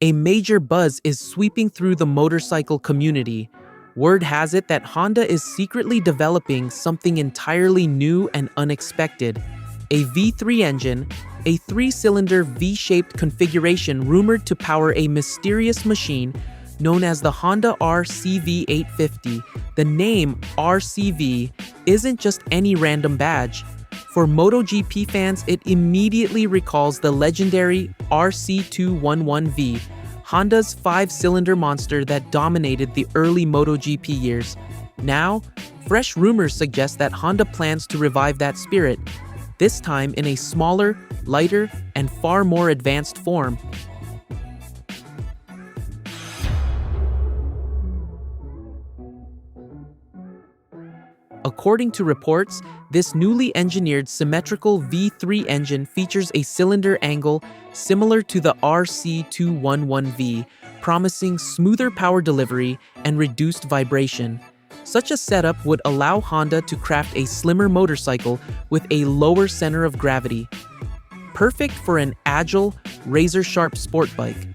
A major buzz is sweeping through the motorcycle community. Word has it that Honda is secretly developing something entirely new and unexpected. A V3 engine, a three-cylinder V-shaped configuration rumored to power a mysterious machine known as the Honda RCV850. The name RCV isn't just any random badge. For MotoGP fans, it immediately recalls the legendary RC211V, Honda's five-cylinder monster that dominated the early MotoGP years. Now, fresh rumors suggest that Honda plans to revive that spirit, this time in a smaller, lighter, and far more advanced form. According to reports, this newly engineered symmetrical V3 engine features a cylinder angle similar to the RC211V, promising smoother power delivery and reduced vibration. Such a setup would allow Honda to craft a slimmer motorcycle with a lower center of gravity. Perfect for an agile, razor-sharp sport bike.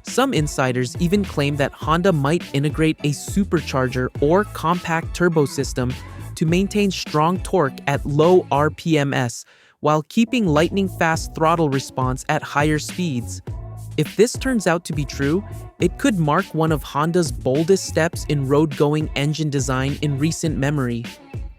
Some insiders even claim that Honda might integrate a supercharger or compact turbo system to maintain strong torque at low RPMs while keeping lightning-fast throttle response at higher speeds. If this turns out to be true, it could mark one of Honda's boldest steps in road-going engine design in recent memory.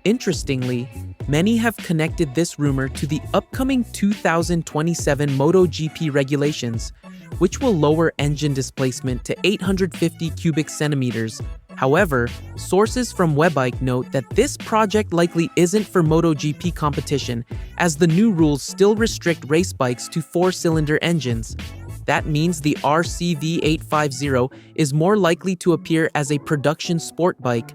Interestingly, many have connected this rumor to the upcoming 2027 MotoGP regulations, which will lower engine displacement to 850 cubic centimeters. However, sources from Webike note that this project likely isn't for MotoGP competition, as the new rules still restrict race bikes to four-cylinder engines. That means the RCV850 is more likely to appear as a production sport bike,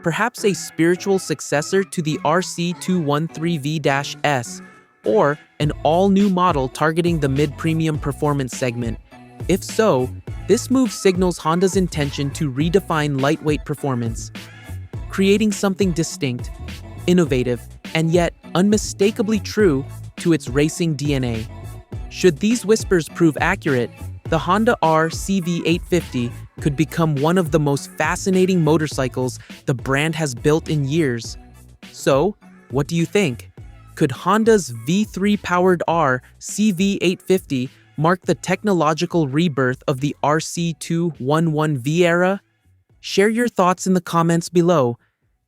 perhaps a spiritual successor to the RC213V-S, or an all-new model targeting the mid-premium performance segment. If so, this move signals Honda's intention to redefine lightweight performance, creating something distinct, innovative, and yet unmistakably true to its racing DNA. Should these whispers prove accurate, the Honda RCV850 could become one of the most fascinating motorcycles the brand has built in years. So, what do you think? Could Honda's V3-powered RCV850 mark the technological rebirth of the RC211V era? Share your thoughts in the comments below,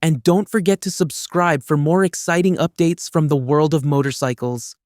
and don't forget to subscribe for more exciting updates from the world of motorcycles.